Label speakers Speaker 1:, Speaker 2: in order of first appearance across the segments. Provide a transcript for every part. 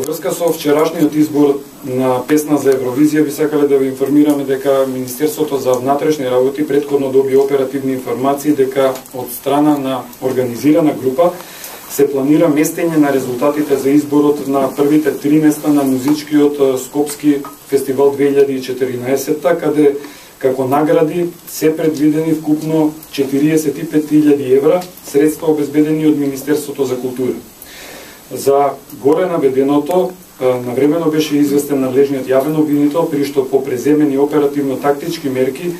Speaker 1: врска со вчерашниот избор на песна за Евровизија би сакале да ви информираме дека Министерството за внатрешни работи претходно доби оперативни информации дека од страна на организирана група се планира местење на резултатите за изборот на првите 3 места на музичкиот Скопски фестивал 2014, каде како награди се предвидени вкупно 45.000 евра, средства обезбедени од Министерството за култура. За горе наведеното, навремено беше известен надлежниот јавен обвинител, при што по преземени оперативно-тактички мерки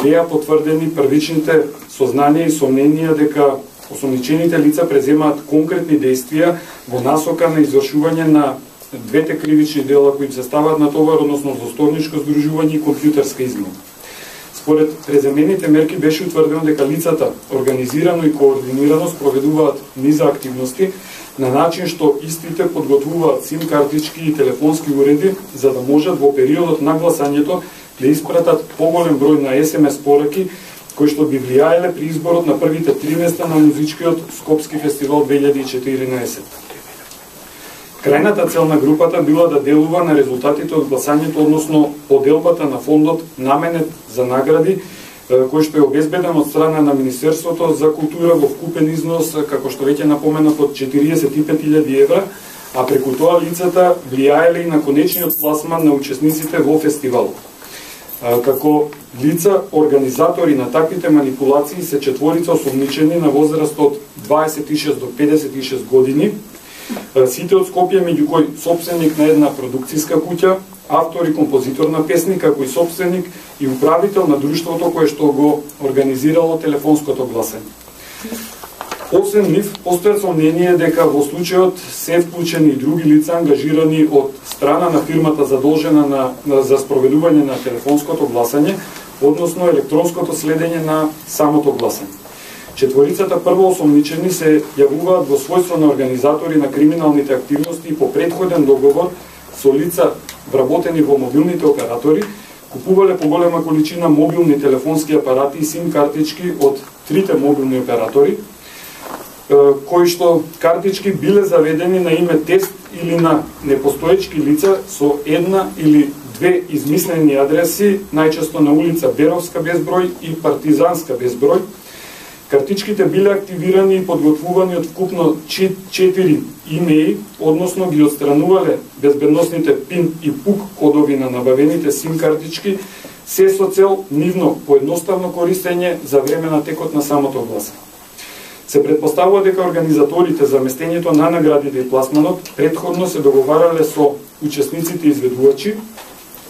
Speaker 1: беа потврдени првичните сознанија и сомненија дека осомничените лица преземаат конкретни действија во насока на извршување на двете кривични дела кои се ставаат на товар, односно злосторничко здружување и компјутерска измама. Според преземените мерки беше утврдено дека лицата организирано и координирано спроведуваат низа активности на начин што истите подготвуваат сим картички и телефонски уреди за да можат во периодот на гласањето да испратат поголем број на SMS пораки кои што би влијаеле при изборот на првите 3 места на музичкиот Скопски фестивал 2014. Крајната цел на групата била да делува на резултатите од гласањето, односно поделбата на фондот наменет за награди, кој што е обезбеден од страна на Министерството за култура во вкупен износ, како што веќе напоменав, од 45.000 евра, а преку тоа лицата влијаеле и на конечниот пласман на учесниците во фестивалот. Како лица организатори на таквите манипулации се 4 осомничени на возраст од 26 до 56 години, сите од Скопје, меѓу кои сопственик на една продукцијска куќа, автор и композитор на песни, како и сопственик и управител на друштвото кое што го организирало телефонското гласање. Освен нив, постојат сомнение дека во случајот се вклучени и други лица ангажирани од страна на фирмата задолжена за спроведување на телефонското гласање, односно електронското следење на самото гласање. 4 прво осомничени се јавуваат во својство на организатори на криминалните активности и по претходен договор со лица вработени во мобилните оператори, купувале поголема количина мобилни телефонски апарати и сим картички од 3 мобилни оператори, кои што картички биле заведени на име тест или на непостоечки лица со една или две измислени адреси, најчесто на улица Беровска без број и Партизанска без број. Картичките биле активирани и подготвувани од вкупно 4 имеи, односно ги отстранувале безбедносните PIN и PUK кодови на набавените сим картички, се со цел нивно поедноставно користење за време на текот на самото гласање. Се претпоставува дека организаторите за местењето на наградите и пласманот претходно се договарале со учесниците изведувачи,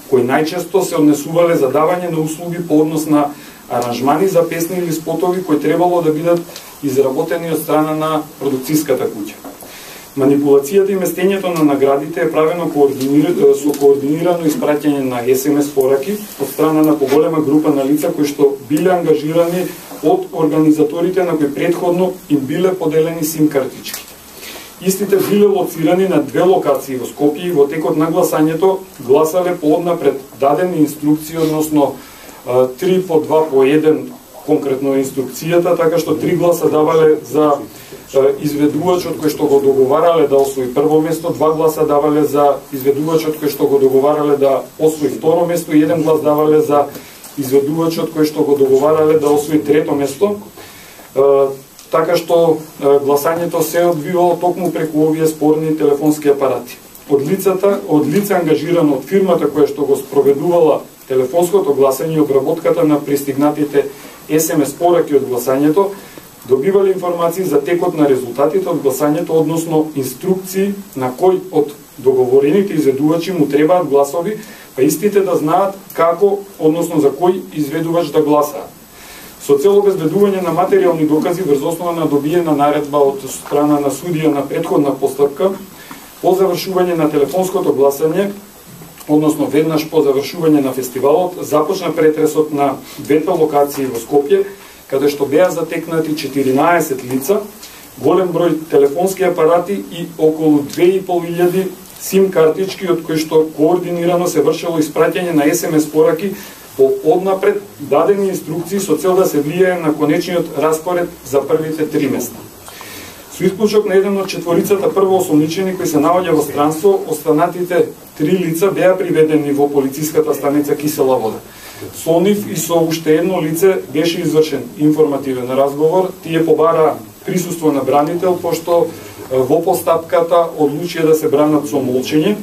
Speaker 1: кои најчесто се однесувале за давање на услуги по однос на аранжмани за песни или спотови кои требало да бидат изработени од страна на продукцијската куќа. Манипулацијата и местењето на наградите е правено со координирано испраќање на SMS пораки од страна на поголема група на лица кои што биле ангажирани од организаторите на кои претходно им биле поделени сим картички. Истите биле лоцирани на 2 локации во Скопје и во текот на гласањето гласале пооднапред дадени инструкции, односно 3 по 2 по 1 конкретно инструкцијата, така што 3 гласа давале за изведувачот кој што го договарале да освои прво место, 2 гласа давале за изведувачот кој што го договарале да освои второ место и 1 глас давале за изведувачот кој што го договарале да освои трето место. Така што гласањето се одвивало токму преку овие спорни телефонски апарати. Од лица ангажирано од фирмата која што го спроведувала телефонското гласање и обработката на пристигнатите SMS пораки од гласањето, добивале информации за текот на резултатите од гласањето, односно инструкции на кој од договорените изведувачи му требаат гласови, па истите да знаат како, односно за кој изведувач да гласаат. Со цел обезбедување на материјални докази врз основа на добиена наредба од страна на судија на претходна постапка, по завршување на телефонското гласање, односно веднаш по завршување на фестивалот, започна претресот на двете локации во Скопје, каде што беа затекнати 14 лица, голем број телефонски апарати и околу 2500 сим картички, од кои што координирано се вршело испраќање на SMS пораки по однапред дадени инструкции со цел да се влијае на конечниот распоред за првите 3 места. Со исклучок на еден од четворицата првоосомничени кои се наоѓа во странство, останатите 3 лица беа приведени во полициската станица Кисела вода. Со нив и со уште едно лице беше извршен информативен разговор. Тие побараа присуство на бранител, пошто во постапката одлучија да се бранат со молчење.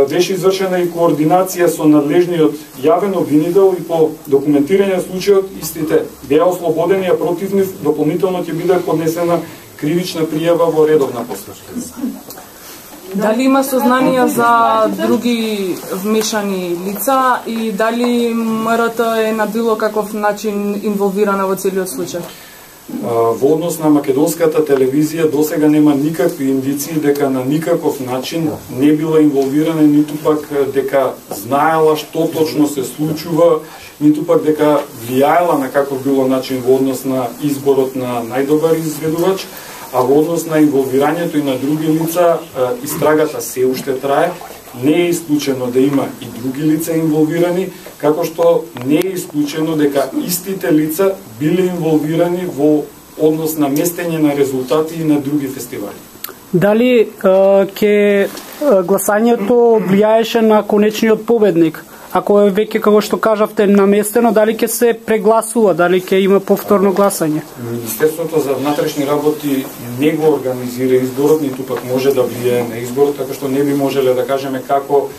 Speaker 1: Беше извршена и координација со надлежниот јавен обвинител и по документирање на случајот истите беа ослободени, а против нив дополнително ќе биде поднесена кривична пријава во редовна постапка.
Speaker 2: Дали има сознанија за други вмешани лица и дали МРТ е на било каков начин инволвирана во целиот случај?
Speaker 1: Во однос на македонската телевизија досега нема никакви индиции дека на никаков начин не била инволвирана, ниту пак дека знаела што точно се случува, ниту пак дека влијаела на каков било начин во однос на изборот на најдобар изведувач, а во однос на инволвирањето и на други лица, истрагата се уште трае. Не е исклучено да има и други лица инволвирани, како што не е исклучено дека истите лица биле инволвирани во однос на местење на резултати и на други фестивали.
Speaker 3: Дали ќе гласањето влијаеше на конечниот победник? Ако е веќе, како што кажавте, наместено, дали ќе се прегласува, дали ќе има повторно гласање?
Speaker 1: Министерството за внатрешни работи не го организира изборот, ниту пак може да влијае на изборот, така што не би можеле да кажеме како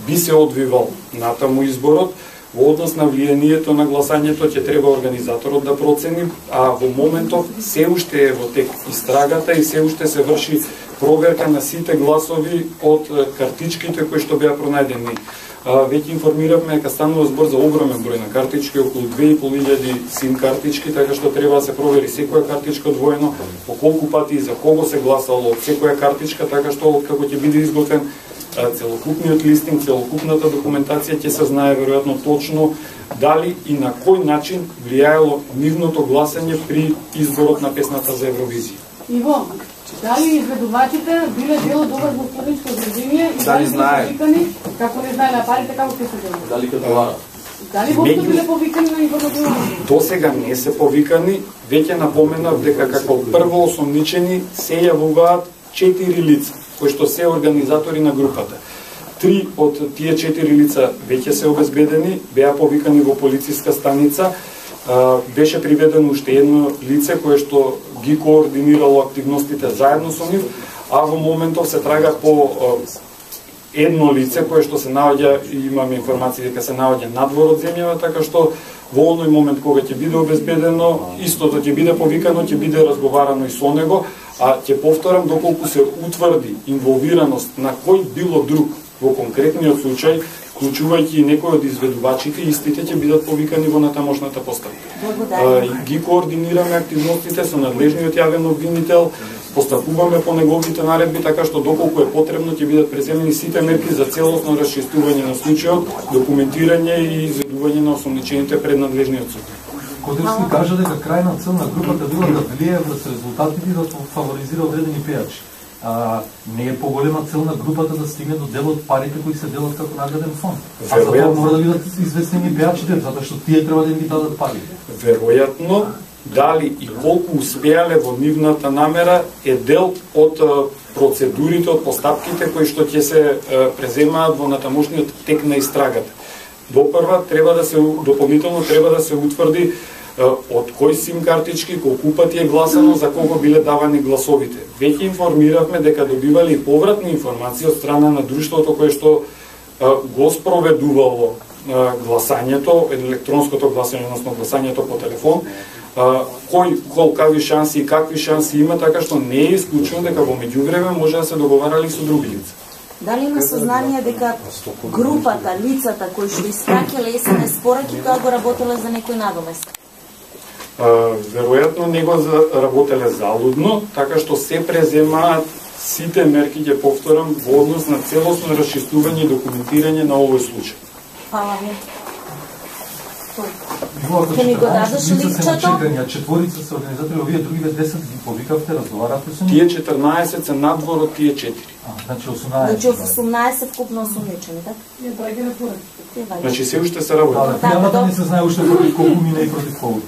Speaker 1: би се одвивал натаму изборот. Во однос на влијанието на гласањето ќе треба организаторот да процени, а во моментов се уште е во тек истрагата и се уште се врши проверка на сите гласови од картичките кои што беа пронајдени. Веќе информиравме дека станува збор за огромен број на картички, околу 2500 сим картички, така што треба да се провери секоја картичка одвоено, по колку пати и за кого се гласало од секоја картичка, така што откако ќе биде изготвен целокупниот листинг, целокупната документација, ќе се знае веројатно точно дали и на кој начин влијаело нивното гласање при изборот на песната за Евровизија.
Speaker 4: Иво, дали изведувачите биле дел од ова злоупотребничко зградение и дали
Speaker 5: знае
Speaker 4: повикани, како не знаеле парите, како ќе се делат?
Speaker 5: Дали ќе одговара?
Speaker 4: Дали воопшто биле повикани на информативно?
Speaker 1: Досега не се повикани, веќе напоменав дека како прво осомничени се јавуваат 4 лица, кои што се организатори на групата. 3 од тие 4 лица веќе се обезбедени, беа повикани во полициска станица, беше приведено уште едно лице кое што ги координирало активностите заедно со нив, а во моментов се трага по едно лице кое што се наоѓа, имаме информации дека се наоѓа надвор од земјава, така што во оној момент кога ќе биде обезбедено, истото ќе биде повикано, ќе биде разговарано и со него, а ќе повторам, доколку се утврди инволвираност на кој било друг во конкретниот случај, вклучувајќи и некој од изведувачите, истите ќе бидат повикани во натамошната постапка. Ги координираме активностите со надлежниот јавен обвинител, постапуваме по неговите наредби, така што доколку е потребно ќе бидат преземени сите мерки за целосно расчистување на случајот, документирање и изведување на осомничените пред надлежниот суд.
Speaker 6: Кодерски кажа дека крајна цел на групата била да влијае врз резултатите и да фаворизира одредени пејачи. Не е поголема цел на групата да стигне до дел од парите кои се делат како награден фонд. А за тоа мора да бидат известени пејачите, затоа што тие треба да им ги дадат пари.
Speaker 1: Веројатно, дали и колку успеале во нивната намера е дел од процедурите, од постапките кои што ќе се преземаат во натамошниот тек на истрагата. Допрва треба да се дополнително треба да се утврди од кој сим картички, колку пати е гласано, за кого биле давани гласовите. Веќе информиравме дека добивале и повратни информации од страна на друштвото кое што го спроведувало гласањето, електронското гласање, односно гласањето по телефон, кој колкави шанси и какви шанси има, така што не е исклучено дека во меѓувреме може да се договарали со други лица.
Speaker 7: Дали има сознание дека групата, лицата кои што испраќале СМС пораки, тоа го работеле за некој надомест?
Speaker 1: Веројатно не го работеле залудно, така што се преземаат сите мерки, ќе повторам, во однос на целосно расчистување и документирање на овој случај.
Speaker 7: Фала ви.
Speaker 6: Ќе ми го дадеш ликчето? Четворица се организатори, овие другиве 10 ги повикавте, разговаравте со нив?
Speaker 1: Тие 14 се надвор од тие 4.
Speaker 6: Значи 18.
Speaker 7: Значи 18 вкупно осумничени, така?
Speaker 4: Не браѓа на порачите.
Speaker 1: Значи се уште се работи.
Speaker 6: Да, не се знае уште колку мина и против кого.